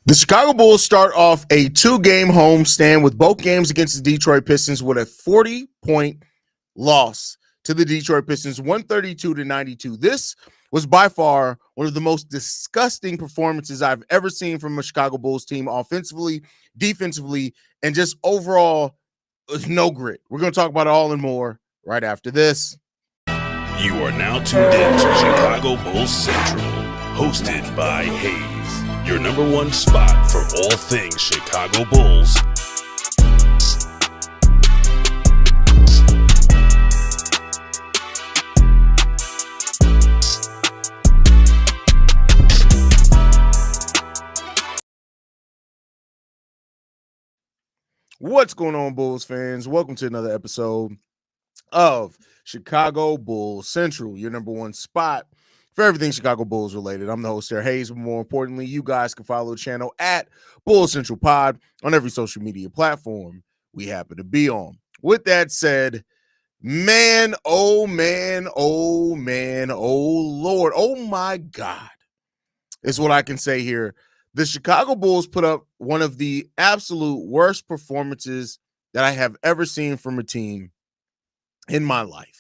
The Chicago Bulls start off a two-game homestand with both games against the Detroit Pistons with a 40-point loss to the Detroit Pistons, 132-92. This was by far one of the most disgusting performances I've ever seen from a Chicago Bulls team, offensively, defensively, and just overall, no grit. We're going to talk about it all and more right after this. You are now tuned in to Chicago Bulls Central, hosted by Haize, your number one spot for all things Chicago Bulls. What's going on, Bulls fans? Welcome to another episode of Chicago Bulls Central, your number one spot for everything Chicago Bulls related. I'm the host there, Haize, but more importantly, you guys can follow the channel at Bulls Central Pod on every social media platform we happen to be on. With that said, man, oh man, oh man, oh Lord, oh my God, is what I can say here. The Chicago Bulls put up one of the absolute worst performances that I have ever seen from a team in my life.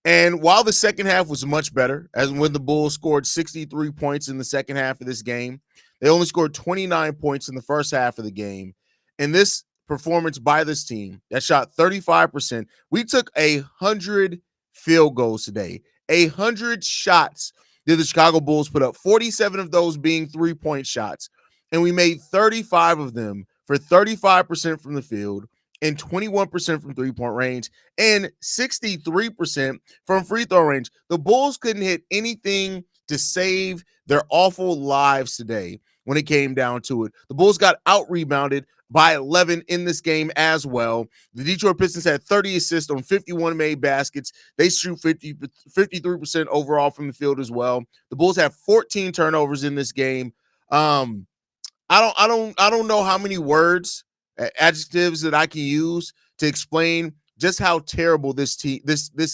And while the second half was much better, as when the Bulls scored 63 points in the second half of this game, they only scored 29 points in the first half of the game. And this performance by this team that shot 35%, we took 100 field goals today, 100 shots did the Chicago Bulls put up, 47 of those being three-point shots. And we made 35 of them for 35% from the field and 21% from three-point range and 63% from free throw range. The Bulls couldn't hit anything to save their awful lives today when it came down to it. The Bulls got out-rebounded by 11 in this game as well. The Detroit Pistons had 30 assists on 51 made baskets. They shoot 53% overall from the field as well. The Bulls have 14 turnovers in this game. I don't know how many words, adjectives that I can use to explain just how terrible this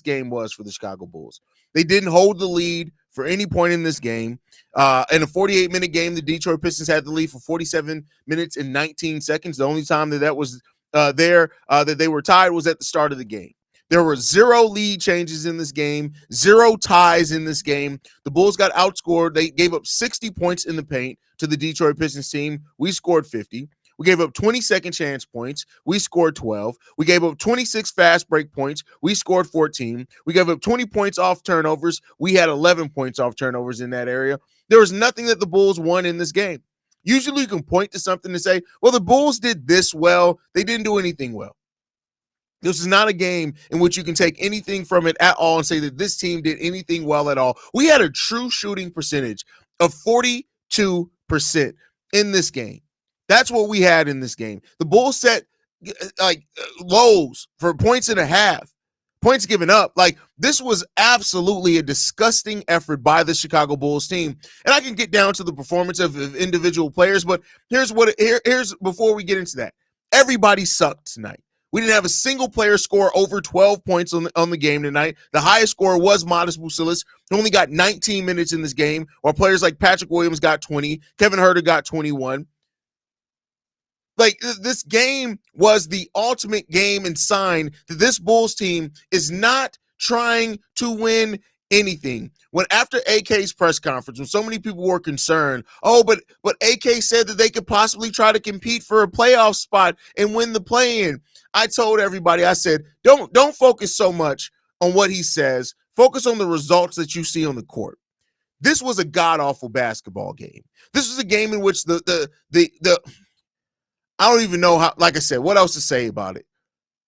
game was for the Chicago Bulls. They didn't hold the lead for any point in this game. In a 48-minute game, the Detroit Pistons had the lead for 47 minutes and 19 seconds. The only time that was that they were tied was at the start of the game. There were 0 lead changes in this game, 0 ties in this game. The Bulls got outscored. They gave up 60 points in the paint to the Detroit Pistons team. We scored 50. We gave up 20 second chance points. We scored 12. We gave up 26 fast break points. We scored 14. We gave up 20 points off turnovers. We had 11 points off turnovers in that area. There was nothing that the Bulls won in this game. Usually you can point to something to say, well, the Bulls did this well. They didn't do anything well. This is not a game in which you can take anything from it at all and say that this team did anything well at all. We had a true shooting percentage of 42% in this game. That's what we had in this game. The Bulls set lows for points and a half, points given up. Like, this was absolutely a disgusting effort by the Chicago Bulls team. And I can get down to the performance of individual players, but here's before we get into that. Everybody sucked tonight. We didn't have a single player score over 12 points on the game tonight. The highest scorer was Modest Busilis, who only got 19 minutes in this game, while players like Patrick Williams got 20, Kevin Huerter got 21. Like, this game was the ultimate game and sign that this Bulls team is not trying to win anything. When after AK's press conference, when so many people were concerned, but AK said that they could possibly try to compete for a playoff spot and win the play-in. I told everybody, I said, don't focus so much on what he says. Focus on the results that you see on the court. This was a god-awful basketball game. This was a game in which the I don't even know how, like I said, what else to say about it.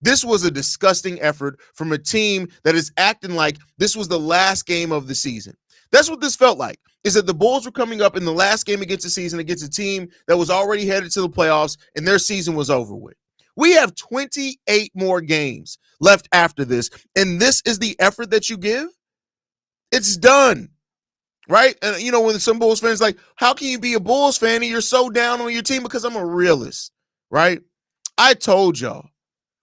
This was a disgusting effort from a team that is acting like this was the last game of the season. That's what this felt like, is that the Bulls were coming up in the last game against the season against a team that was already headed to the playoffs and their season was over with. We have 28 more games left after this, and this is the effort that you give? It's done. Right? And, when some Bulls fans like, how can you be a Bulls fan and you're so down on your team? Because I'm a realist, right? I told y'all.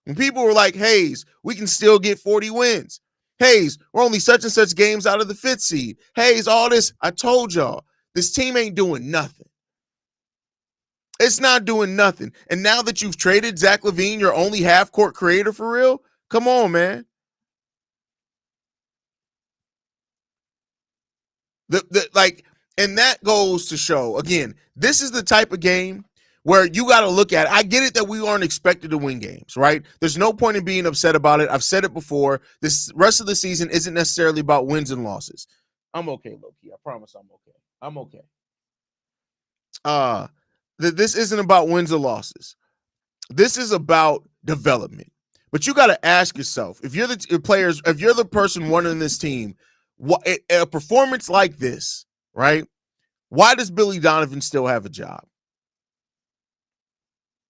When people were like, Haize, we can still get 40 wins. Haize, we're only such and such games out of the 5th seed. Haize, all this. I told y'all, this team ain't doing nothing. It's not doing nothing. And now that you've traded Zach LaVine, your only half-court creator for real, come on, man. And that goes to show, again, this is the type of game where you got to look at it. I get it that we aren't expected to win games, right? There's no point in being upset about it. I've said it before. This rest of the season isn't necessarily about wins and losses. I'm okay, low-key. I promise I'm okay. I'm okay. This isn't about wins or losses. This is about development. But you got to ask yourself, if you're the players, if you're the person running this team, what a performance like this, right? Why does Billy Donovan still have a job?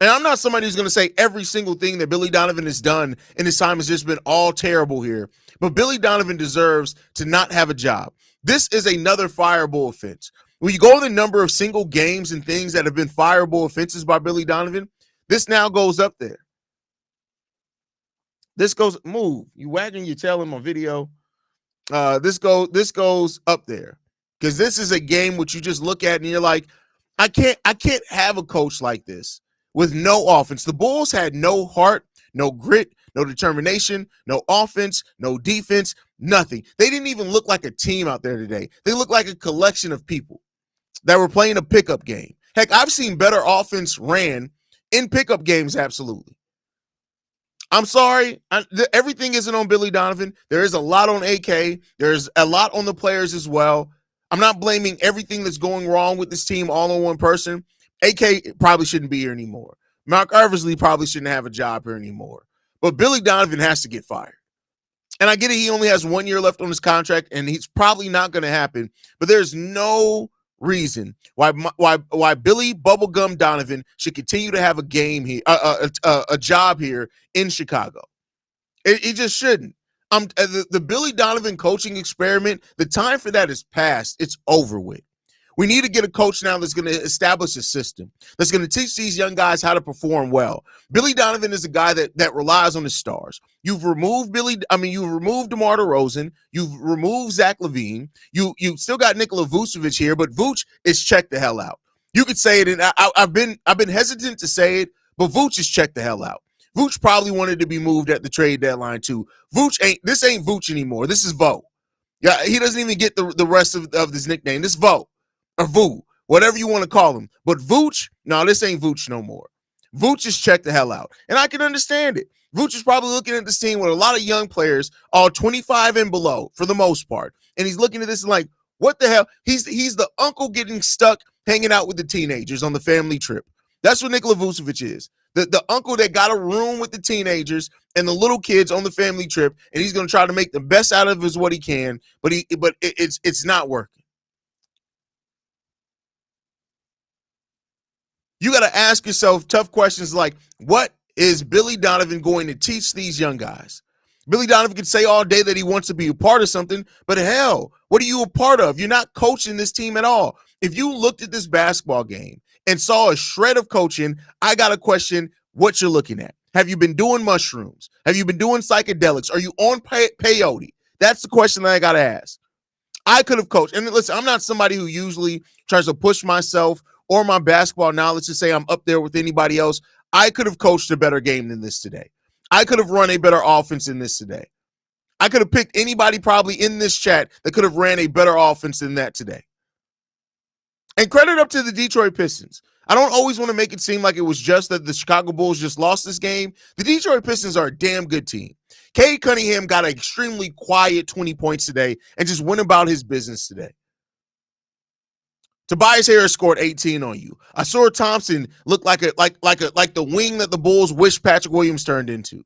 And I'm not somebody who's going to say every single thing that Billy Donovan has done in his time has just been all terrible here. But Billy Donovan deserves to not have a job. This is another fireable offense. When you go the number of single games and things that have been fireable offenses by Billy Donovan, this now goes up there. This goes, move. You wagging your tail in my video. This goes up there. Because this is a game which you just look at and you're like, I can't have a coach like this with no offense. The Bulls had no heart, no grit, no determination, no offense, no defense, nothing. They didn't even look like a team out there today. They looked like a collection of people that were playing a pickup game. Heck, I've seen better offense ran in pickup games, absolutely. I'm sorry. Everything isn't on Billy Donovan. There is a lot on AK. There's a lot on the players as well. I'm not blaming everything that's going wrong with this team all on one person. AK probably shouldn't be here anymore. Mark Eversley probably shouldn't have a job here anymore. But Billy Donovan has to get fired. And I get it. He only has 1 year left on his contract, and he's probably not going to happen. But there's no reason why Billy Bubblegum Donovan should continue to have a game here, a job here in Chicago. It just shouldn't. The Billy Donovan coaching experiment, the time for that is past. It's over with. We need to get a coach now that's going to establish a system, that's going to teach these young guys how to perform well. Billy Donovan is a guy that relies on his stars. You've removed DeMar DeRozan. You've removed Zach LaVine. You still got Nikola Vucevic here, but Vooch is checked the hell out. You could say it, and I've been hesitant to say it, but Vooch is checked the hell out. Vooch probably wanted to be moved at the trade deadline too. This ain't Vooch anymore. This is Vo. Yeah, he doesn't even get the rest of this nickname. This Vo. Or Voo, whatever you want to call him. But Vooch, no, this ain't Vooch no more. Vooch is checked the hell out. And I can understand it. Vooch is probably looking at this team with a lot of young players, all 25 and below for the most part. And he's looking at this and like, what the hell? He's the uncle getting stuck hanging out with the teenagers on the family trip. That's what Nikola Vucevic is. The uncle that got a room with the teenagers and the little kids on the family trip, and he's going to try to make the best out of what he can, but it's not working. You got to ask yourself tough questions like, what is Billy Donovan going to teach these young guys? Billy Donovan can say all day that he wants to be a part of something, but hell, what are you a part of? You're not coaching this team at all. If you looked at this basketball game and saw a shred of coaching, I got to question what you're looking at. Have you been doing mushrooms? Have you been doing psychedelics? Are you on peyote? That's the question that I got to ask. I could have coached. And listen, I'm not somebody who usually tries to push myself or my basketball knowledge to say I'm up there with anybody else. I could have coached a better game than this today. I could have run a better offense than this today. I could have picked anybody probably in this chat that could have ran a better offense than that today. And credit up to the Detroit Pistons. I don't always want to make it seem like it was just that the Chicago Bulls just lost this game. The Detroit Pistons are a damn good team. Cade Cunningham got an extremely quiet 20 points today and just went about his business today. Tobias Harris scored 18 on you. Asura Thompson looked like the wing that the Bulls wish Patrick Williams turned into.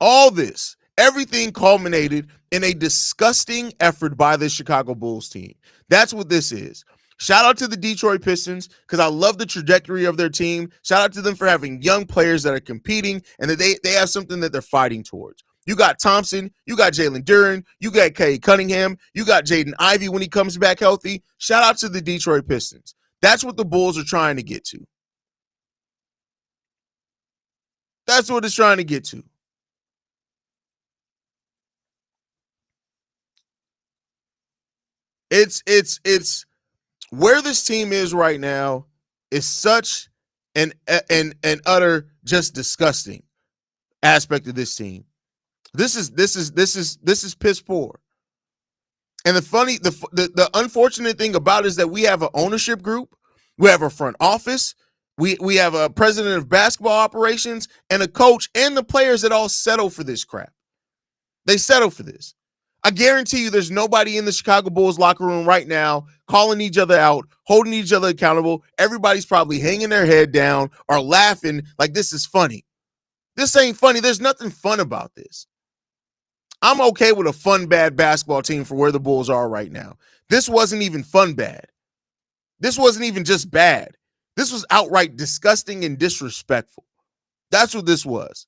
All this, everything culminated in a disgusting effort by the Chicago Bulls team. That's what this is. Shout out to the Detroit Pistons because I love the trajectory of their team. Shout out to them for having young players that are competing and that they have something that they're fighting towards. You got Thompson, you got Jalen Duren, you got Cade Cunningham, you got Jaden Ivey when he comes back healthy. Shout out to the Detroit Pistons. That's what the Bulls are trying to get to. That's what it's trying to get to. It's Where this team is right now is such an utter just disgusting aspect of this team. This is piss poor. And the unfortunate thing about it is that we have an ownership group, we have a front office, we have a president of basketball operations, and a coach, and the players that all settle for this crap. They settle for this. I guarantee you there's nobody in the Chicago Bulls locker room right now calling each other out, holding each other accountable. Everybody's probably hanging their head down or laughing like this is funny. This ain't funny. There's nothing fun about this. I'm okay with a fun bad basketball team for where the Bulls are right now. This wasn't even fun bad. This wasn't even just bad. This was outright disgusting and disrespectful. That's what this was.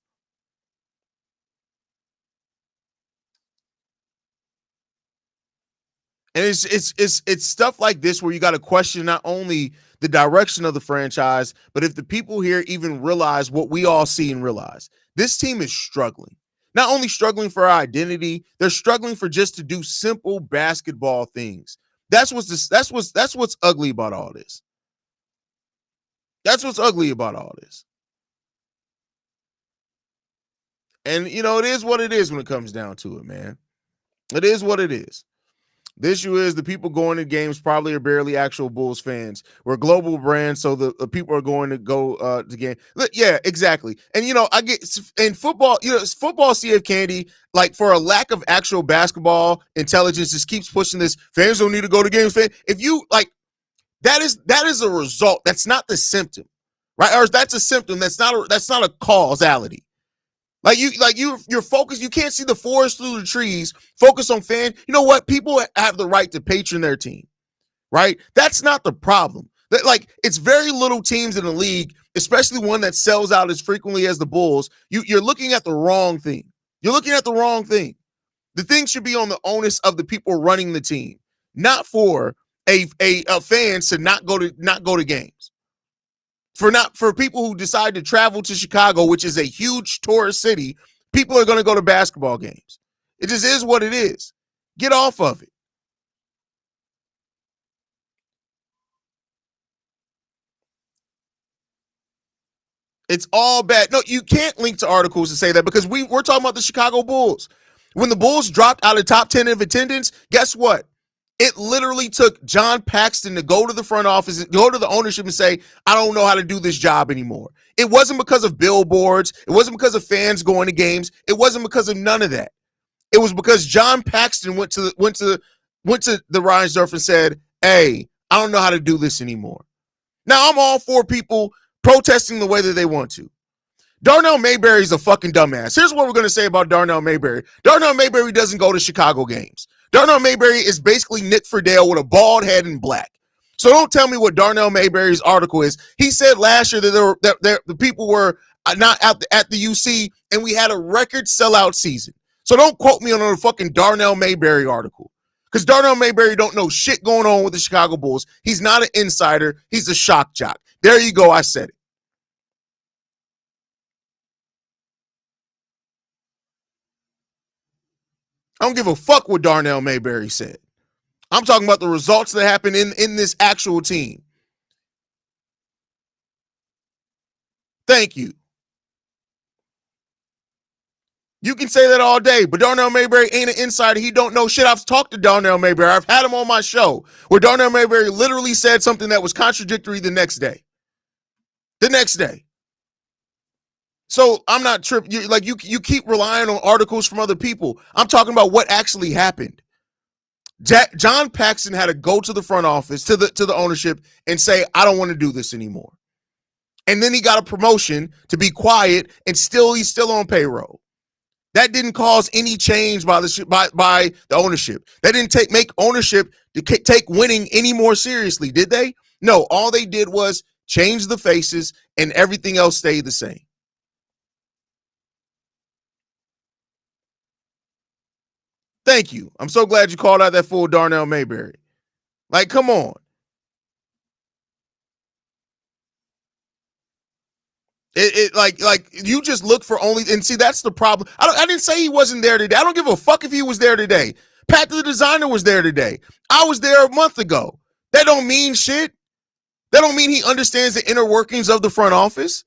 And it's stuff like this where you got to question not only the direction of the franchise, but if the people here even realize what we all see and realize. This team is struggling. Not only struggling for our identity, they're struggling for just to do simple basketball things. That's what's ugly about all this. That's what's ugly about all this. And it is what it is when it comes down to it, man. It is what it is. The issue is the people going to games probably are barely actual Bulls fans. We're a global brand, so the people are going to go to game. Yeah, exactly. And I get in football. Football CF Candy, like for a lack of actual basketball intelligence, just keeps pushing this. Fans don't need to go to games. If you like, that is a result. That's not the symptom, right? Or that's a symptom. That's not a causality. You're focused. You can't see the forest through the trees. Focus on fan. You know what? People have the right to patron their team, right? That's not the problem. It's very little teams in the league, especially one that sells out as frequently as the Bulls. You're looking at the wrong thing. You're looking at the wrong thing. The thing should be on the onus of the people running the team, not for a fans to not go to games. For people who decide to travel to Chicago, which is a huge tourist city, people are going to go to basketball games. It just is what it is. Get off of it. It's all bad. No, you can't link to articles to say that because we're talking about the Chicago Bulls. When the Bulls dropped out of top 10 of attendance, guess what? It literally took John Paxson to go to the front office, go to the ownership and say, I don't know how to do this job anymore. It wasn't because of billboards. It wasn't because of fans going to games. It wasn't because of none of that. It was because John Paxson went to the Reinsdorf and said, hey, I don't know how to do this anymore. Now, I'm all for people protesting the way that they want to. Darnell Mayberry's a fucking dumbass. Here's what we're going to say about Darnell Mayberry. Darnell Mayberry doesn't go to Chicago games. Darnell Mayberry is basically Nick Friedel with a bald head and black. So don't tell me what Darnell Mayberry's article is. He said last year that the people were not at the UC and we had a record sellout season. So don't quote me on a fucking Darnell Mayberry article because Darnell Mayberry don't know shit going on with the Chicago Bulls. He's not an insider. He's a shock jock. There you go. I said it. I don't give a fuck what Darnell Mayberry said. I'm talking about the results that happen in this actual team. Thank you. You can say that all day, but Darnell Mayberry ain't an insider. He don't know shit. I've talked to Darnell Mayberry. I've had him on my show where Darnell Mayberry literally said something that was contradictory the next day. The next day. So I'm not tripping. You keep relying on articles from other people. I'm talking about what actually happened. John Paxson had to go to the front office, to the ownership, and say, I don't want to do this anymore. And then he got a promotion to be quiet, and he's still on payroll. That didn't cause any change by the ownership. That didn't make ownership to take winning any more seriously, did they? No, all they did was change the faces, and everything else stayed the same. Thank you. I'm so glad you called out that fool Darnell Mayberry. Like, come on. Like you just look for only, and see, that's the problem. I didn't say he wasn't there today. I don't give a fuck if he was there today. Pat the designer was there today. I was there a month ago. That don't mean shit. That don't mean he understands the inner workings of the front office.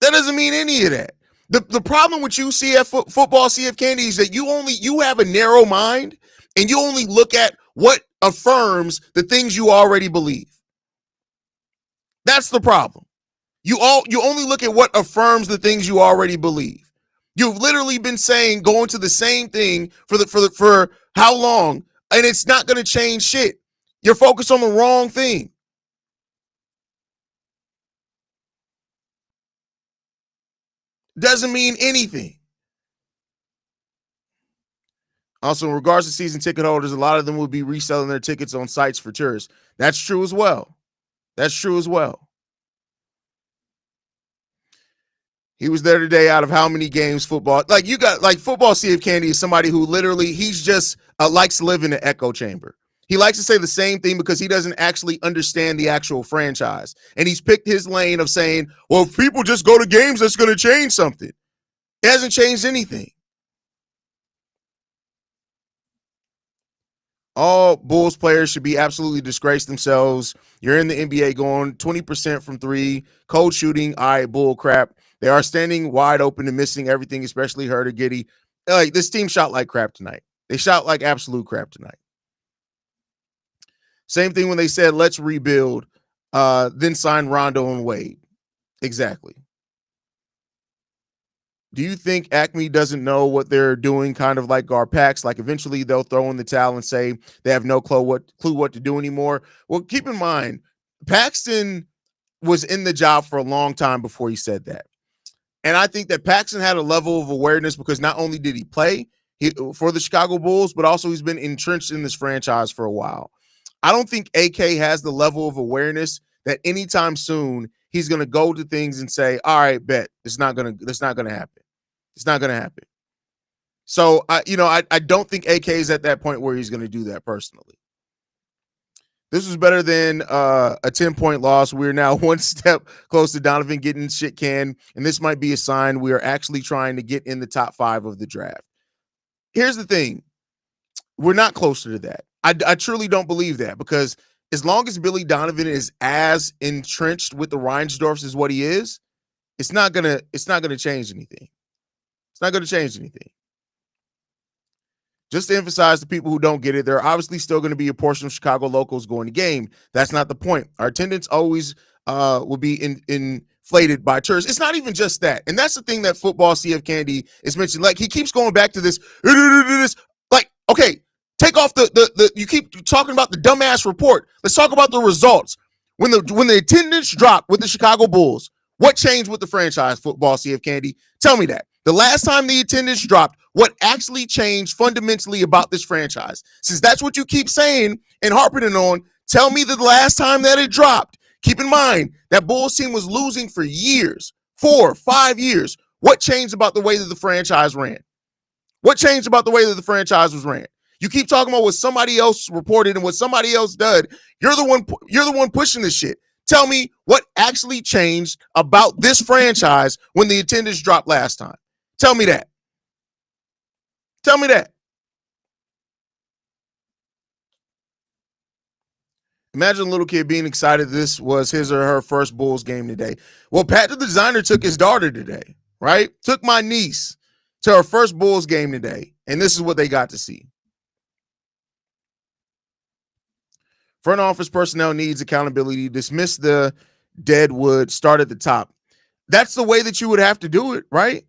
That doesn't mean any of that. The problem with you, football CF Candy, is that you have a narrow mind and you only look at what affirms the things you already believe. That's the problem. You only look at what affirms the things you already believe. You've literally been going to the same thing for how long, and it's not going to change shit. You're focused on the wrong thing. Doesn't mean anything. Also, in regards to season ticket holders, a lot of them will be reselling their tickets on sites for tourists. That's true as well. He was there today out of how many games football? Like, you got, like, football CF Candy is somebody who literally, he's just likes to live in the echo chamber. He likes to say the same thing because he doesn't actually understand the actual franchise. And he's picked his lane of saying, well, if people just go to games, that's going to change something. It hasn't changed anything. All Bulls players should be absolutely disgrace themselves. You're in the NBA going 20% from three, cold shooting, all right, bull crap. They are standing wide open and missing everything, especially Hurt or Giddy. Like, this team shot like crap tonight. They shot like absolute crap tonight. Same thing when they said, let's rebuild, then sign Rondo and Wade. Exactly. Do you think Acme doesn't know what they're doing, kind of like Garpax? Like, eventually they'll throw in the towel and say they have no clue what to do anymore? Well, keep in mind, Paxton was in the job for a long time before he said that. And I think that Paxton had a level of awareness because not only did he play for the Chicago Bulls, but also he's been entrenched in this franchise for a while. I don't think AK has the level of awareness that anytime soon he's going to go to things and say, all right, bet it's not going to happen. It's not going to happen. So, I don't think AK is at that point where he's going to do that personally. This was better than a 10-point loss. We're now one step close to Donovan getting shit canned, and this might be a sign we are actually trying to get in the top 5 of the draft. Here's the thing. We're not closer to that. I truly don't believe that, because as long as Billy Donovan is as entrenched with the Reinsdorfs as what he is, it's not gonna change anything. It's not gonna change anything. Just to emphasize to people who don't get it, there are obviously still going to be a portion of Chicago locals going to game. That's not the point. Our attendance always will be inflated by tourists. It's not even just that. And that's the thing that football CF Candy is mentioning. Like, he keeps going back to this. Like, okay, take off the you keep talking about the dumbass report. Let's talk about the results. When the attendance dropped with the Chicago Bulls, what changed with the franchise, football CF Candy? Tell me that. The last time the attendance dropped, what actually changed fundamentally about this franchise? Since that's what you keep saying and harping on, tell me the last time that it dropped. Keep in mind, that Bulls team was losing for years, 4, 5 years. What changed about the way that the franchise ran? What changed about the way that the franchise was ran? You keep talking about what somebody else reported and what somebody else did. You're the one pushing this shit. Tell me what actually changed about this franchise when the attendance dropped last time. Tell me that. Tell me that. Imagine a little kid being excited this was his or her first Bulls game today. Well, Pat the designer took his daughter today, right? Took my niece to her first Bulls game today, and this is what they got to see. Front office personnel needs accountability. Dismiss the dead wood. Start at the top. That's the way that you would have to do it, right?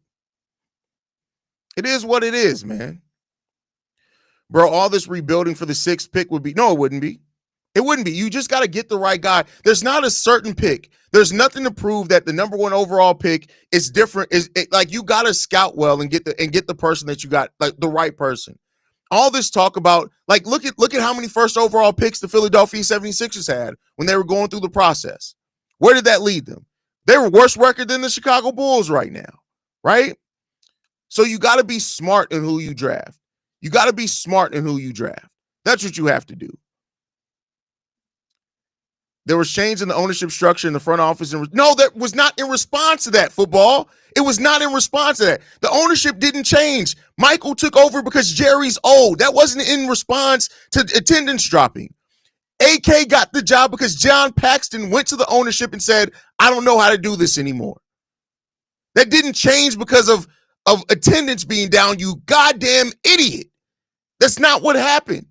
It is what it is, man. Bro, all this rebuilding for the 6th pick would be, no, it wouldn't be. It wouldn't be. You just got to get the right guy. There's not a certain pick. There's nothing to prove that the number 1 overall pick is different. Like, you got to scout well and get the person that you got, like the right person. All this talk about, like, look at how many first overall picks the Philadelphia 76ers had when they were going through the process. Where did that lead them? They were worse record than the Chicago Bulls right now, right? So you got to be smart in who you draft. You got to be smart in who you draft. That's what you have to do. There was change in the ownership structure in the front office. No, that was not in response to that, football. It was not in response to that. The ownership didn't change. Michael took over because Jerry's old. That wasn't in response to attendance dropping. AK got the job because John Paxton went to the ownership and said, I don't know how to do this anymore. That didn't change because of attendance being down, you goddamn idiot. That's not what happened.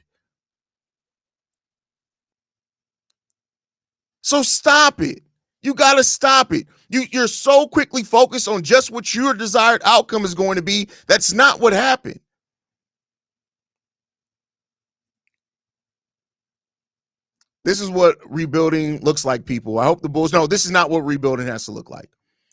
So stop it. You got to stop it. You're so quickly focused on just what your desired outcome is going to be. That's not what happened. This is what rebuilding looks like, people. I hope the Bulls know this is not what rebuilding has to look like.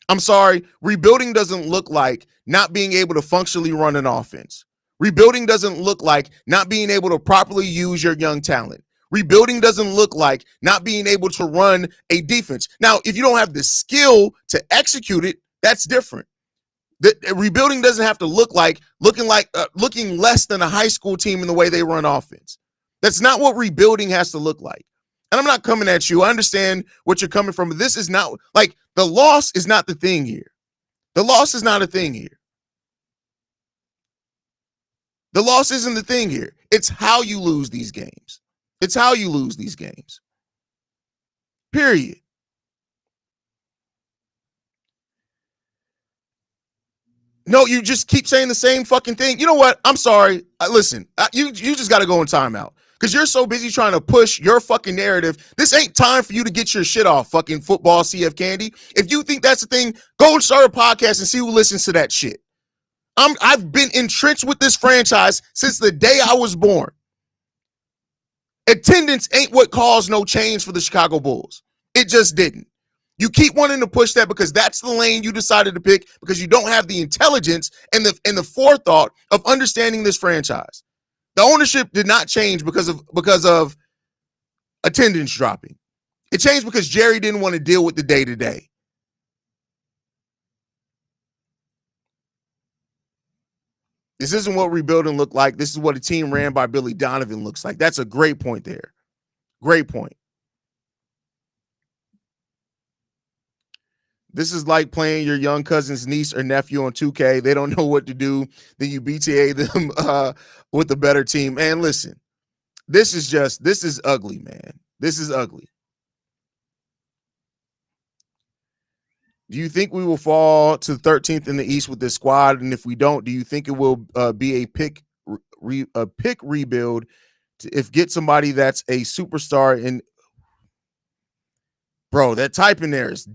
I'm sorry. Rebuilding doesn't look like not being able to functionally run an offense. Rebuilding doesn't look like not being able to properly use your young talent. Rebuilding doesn't look like not being able to run a defense. Now, if you don't have the skill to execute it, that's different. The rebuilding doesn't have to look like looking less than a high school team in the way they run offense. That's not what rebuilding has to look like. And I'm not coming at you. I understand what you're coming from. But this is not like the loss is not the thing here. The loss is not a thing here. The loss isn't the thing here. It's how you lose these games. It's how you lose these games. Period. No, you just keep saying the same fucking thing. You know what? I'm sorry. Listen, you just got to go in timeout because you're so busy trying to push your fucking narrative. This ain't time for you to get your shit off, fucking football CF Candy. If you think that's the thing, go and start a podcast and see who listens to that shit. I've been entrenched with this franchise since the day I was born. Attendance ain't what caused no change for the Chicago Bulls. It just didn't. You keep wanting to push that because that's the lane you decided to pick because you don't have the intelligence and the forethought of understanding this franchise. The ownership did not change because of attendance dropping. It changed because Jerry didn't want to deal with the day-to-day. This isn't what rebuilding looked like. This is what a team ran by Billy Donovan looks like. That's a great point there. Great point. This is like playing your young cousin's niece or nephew on 2K. They don't know what to do. Then you BTA them with a better team. And listen, this is ugly, man. This is ugly. Do you think we will fall to 13th in the East with this squad? And if we don't, do you think it will be a pick rebuild if get somebody that's a superstar in? Bro, that type in there is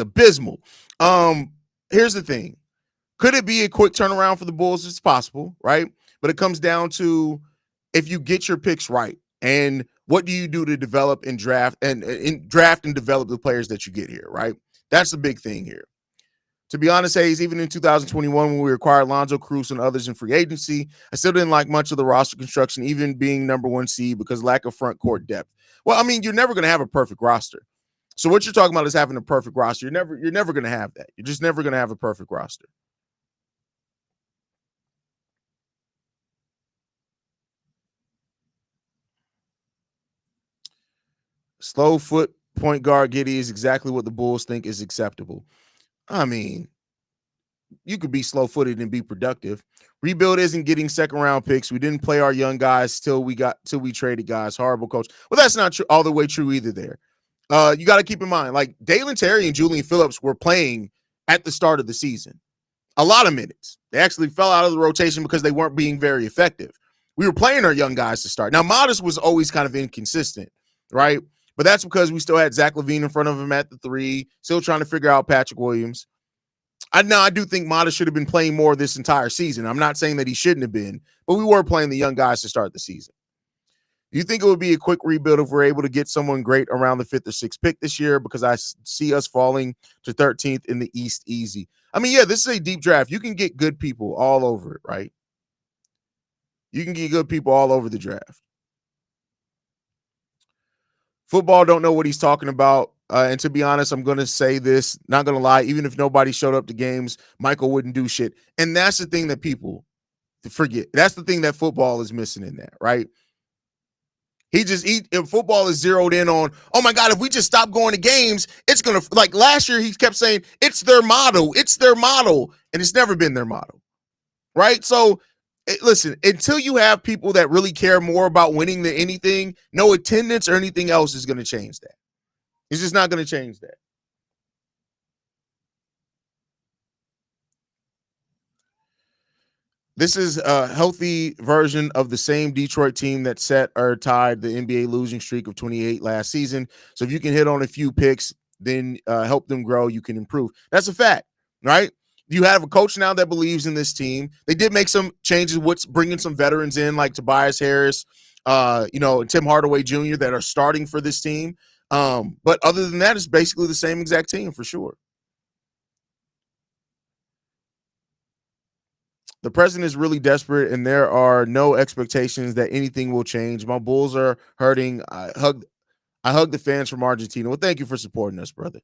abysmal. Here's the thing. Could it be a quick turnaround for the Bulls? It's possible, right? But it comes down to if you get your picks right and what do you do to develop and draft and develop the players that you get here, right? That's the big thing here. To be honest, Haize, even in 2021, when we acquired Lonzo Cruz and others in free agency, I still didn't like much of the roster construction, even being number 1 seed because lack of front court depth. Well, I mean, you're never going to have a perfect roster. So what you're talking about is having a perfect roster. You're never going to have that. You're just never going to have a perfect roster. Slow foot point guard Giddey is exactly what the Bulls think is acceptable. I mean, you could be slow-footed and be productive. Rebuild isn't getting second-round picks. We didn't play our young guys till we traded guys. Horrible coach. Well, that's not true, all the way true either there. You got to keep in mind, like Dalen Terry and Julian Phillips were playing at the start of the season. A lot of minutes. They actually fell out of the rotation because they weren't being very effective. We were playing our young guys to start. Now, Modest was always kind of inconsistent, right? But that's because we still had Zach LaVine in front of him at the 3, still trying to figure out Patrick Williams. I do think Modest should have been playing more this entire season. I'm not saying that he shouldn't have been, but we were playing the young guys to start the season. Do you think it would be a quick rebuild if we're able to get someone great around the 5th or 6th pick this year? Because I see us falling to 13th in the East easy. I mean, yeah, this is a deep draft. You can get good people all over it, right? You can get good people all over the draft. Football don't know what he's talking about. And to be honest, I'm going to say this, not going to lie, even if nobody showed up to games, Michael wouldn't do shit. And that's the thing that people forget. That's the thing that football is missing in that, right? If football is zeroed in on, oh my God, if we just stop going to games, it's going to, like last year, he kept saying, it's their motto. It's their motto. And it's never been their motto. Right. So listen, until you have people that really care more about winning than anything, no attendance or anything else is going to change that. It's just not going to change that. This is a healthy version of the same Detroit team that set or tied the NBA losing streak of 28 last season. So if you can hit on a few picks, then help them grow, you can improve. That's a fact, right? You have a coach now that believes in this team. They did make some changes with bringing some veterans in like Tobias Harris, and Tim Hardaway Jr. that are starting for this team. But other than that, it's basically the same exact team for sure. The president is really desperate, and there are no expectations that anything will change. My Bulls are hurting. I hug the fans from Argentina. Well, thank you for supporting us, brother.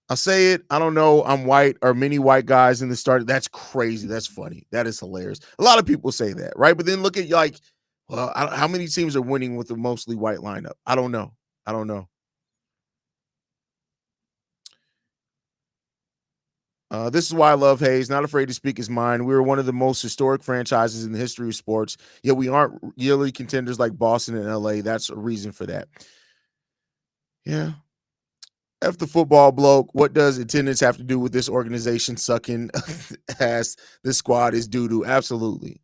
I'll say it. I don't know. I'm white or many white guys in the start. That's crazy. That's funny. That is hilarious. A lot of people say that, right? But then look at how many teams are winning with a mostly white lineup? I don't know. This is why I love Haize. Not afraid to speak his mind. We were one of the most historic franchises in the history of sports, yet we aren't yearly contenders like Boston and LA. That's a reason for that. Yeah. F the football bloke. What does attendance have to do with this organization sucking ass? This squad is doo-doo. Absolutely.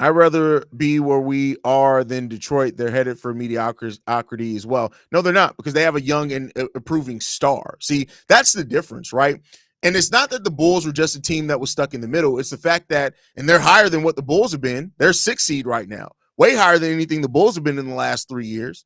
I'd rather be where we are than Detroit. They're headed for mediocrity as well. No, they're not, because they have a young and improving star. See, that's the difference, right? And it's not that the Bulls were just a team that was stuck in the middle. It's the fact that, and they're higher than what the Bulls have been. They're 6th seed right now, way higher than anything the Bulls have been in the last 3 years.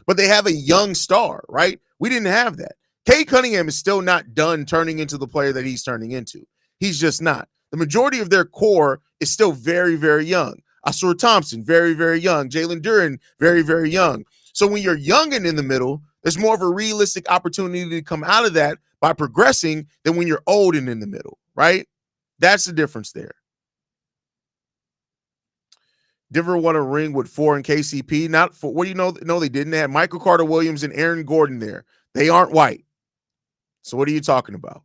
But they have a young star, right? We didn't have that. Cade Cunningham is still not done turning into the player that he's turning into. He's just not. The majority of their core is still very, very young. Asur Thompson, very, very young. Jalen Duren, very, very young. So when you're young and in the middle, there's more of a realistic opportunity to come out of that by progressing than when you're old and in the middle, right? That's the difference there. Denver won a ring with 4 in KCP. Not for what do you know? No, they didn't. They had Michael Carter Williams and Aaron Gordon there. They aren't white. So what are you talking about?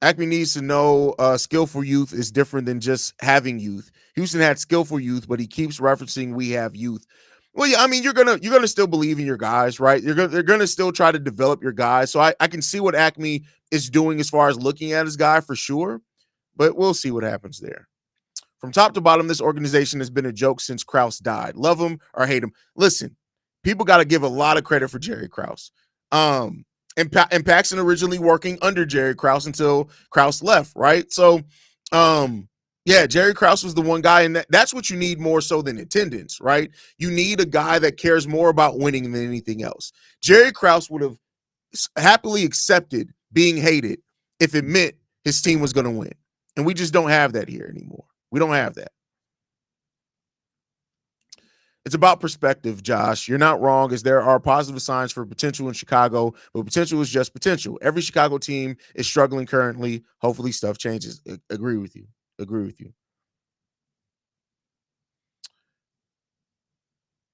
Acme needs to know skillful youth is different than just having youth. Houston had skillful youth, but he keeps referencing we have youth. Well, yeah, I mean, you're gonna still believe in your guys, right? They're gonna still try to develop your guys. So I can see what Acme is doing as far as looking at his guy for sure, but we'll see what happens there. From top to bottom, this organization has been a joke since Krause died. Love him or hate him. Listen, people got to give a lot of credit for Jerry Krause. And Paxson originally working under Jerry Krause until Krause left, right? So, Jerry Krause was the one guy, and that's what you need more so than attendance, right? You need a guy that cares more about winning than anything else. Jerry Krause would have happily accepted being hated if it meant his team was going to win, and we just don't have that here anymore. We don't have that. It's about perspective, Josh. You're not wrong, as there are positive signs for potential in Chicago, but potential is just potential. Every Chicago team is struggling currently. Hopefully stuff changes. Agree with you.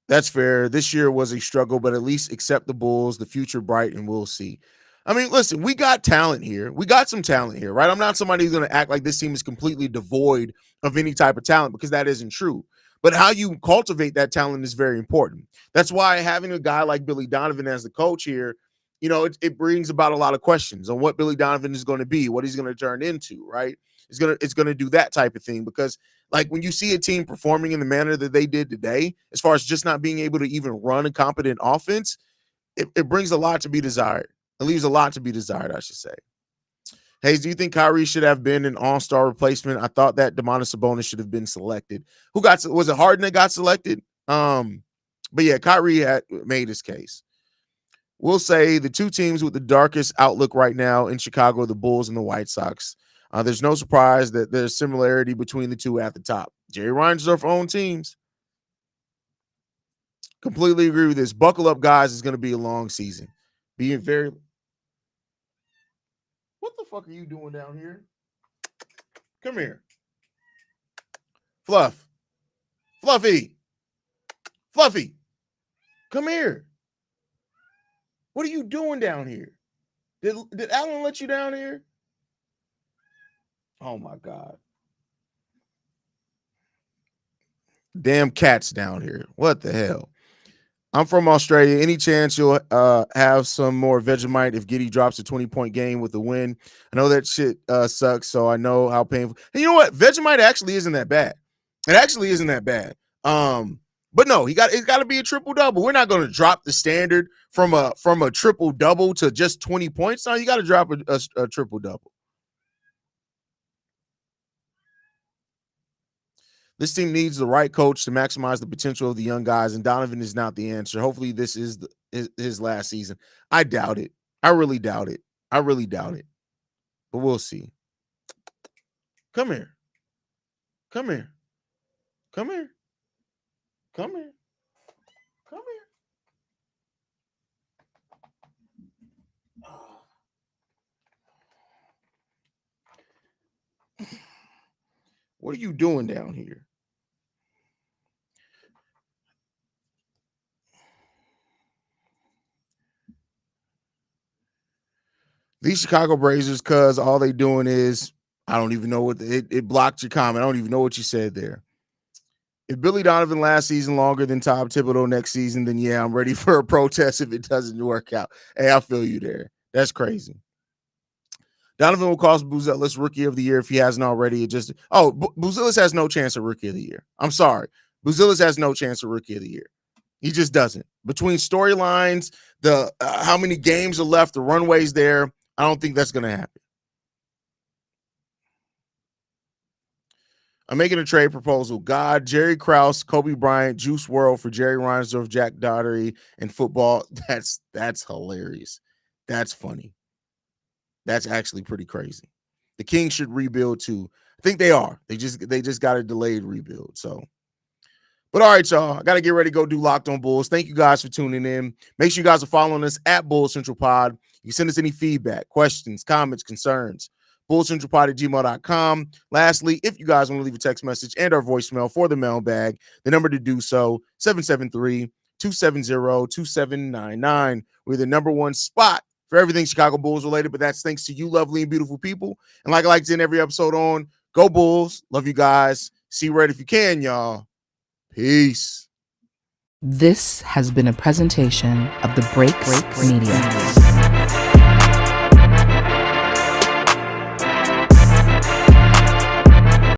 That's fair. This year was a struggle, but at least accept the Bulls, the future bright, and we'll see. I mean, listen, we got talent here. We got some talent here, right? I'm not somebody who's going to act like this team is completely devoid of any type of talent, because that isn't true. But how you cultivate that talent is very important. That's why having a guy like Billy Donovan as the coach here, it brings about a lot of questions on what Billy Donovan is going to be, what he's going to turn into, right? It's going to do that type of thing, because like when you see a team performing in the manner that they did today, as far as just not being able to even run a competent offense, it brings a lot to be desired. It leaves a lot to be desired, I should say. Haize, do you think Kyrie should have been an all-star replacement? I thought that Domantas Sabonis should have been selected. Was it Harden that got selected? But yeah, Kyrie had made his case. We'll say the two teams with the darkest outlook right now in Chicago are the Bulls and the White Sox. There's no surprise that there's similarity between the two at the top. Jerry Reinsdorf owned teams. Completely agree with this. Buckle up, guys. It's going to be a long season. Being very... What the fuck are you doing down here? Come here. Fluff. Fluffy. Fluffy. Come here. What are you doing down here? Did Alan let you down here? Oh my God. Damn cats down here. What the hell? I'm from Australia. Any chance you'll have some more Vegemite if Giddey drops a 20-point game with a win? I know that shit sucks, so I know how painful. And you know what? Vegemite actually isn't that bad. It actually isn't that bad. But no, it's got to be a triple double. We're not going to drop the standard from a triple double to just 20 points. No, you got to drop a triple double. This team needs the right coach to maximize the potential of the young guys, and Donovan is not the answer. Hopefully, this is his last season. I doubt it. I really doubt it. But we'll see. Come here. Come here. Come here. Come here. Come here. What are you doing down here? These Chicago Blazers, cuz all they doing is, I don't even know what it blocked your comment. I don't even know what you said there. If Billy Donovan last season longer than Tom Thibodeau next season, then yeah, I'm ready for a protest if it doesn't work out. Hey, I feel you there. That's crazy. Donovan will cost Buzelis Rookie of the Year if he hasn't already. Buzelis has no chance of Rookie of the Year. I'm sorry. Buzelis has no chance of Rookie of the Year. He just doesn't. Between storylines, the how many games are left, the runways there, I don't think that's going to happen. I'm making a trade proposal. God, Jerry Krause, Kobe Bryant, Juice WRLD for Jerry Reinsdorf, Jack Daugherty, and football. That's hilarious. That's funny. That's actually pretty crazy. The Kings should rebuild too. I think they are. They just got a delayed rebuild. So, but all right, y'all. I got to get ready to go do Locked on Bulls. Thank you guys for tuning in. Make sure you guys are following us at Bulls Central Pod. You can send us any feedback, questions, comments, concerns. BullsCentralPod@gmail.com. Lastly, if you guys want to leave a text message and our voicemail for the mailbag, the number to do so, 773-270-2799. We're the number one spot for everything Chicago Bulls related, but that's thanks to you lovely and beautiful people. And like I like to end every episode on, go Bulls. Love you guys. See you right if you can, y'all. Peace. This has been a presentation of the Break Media.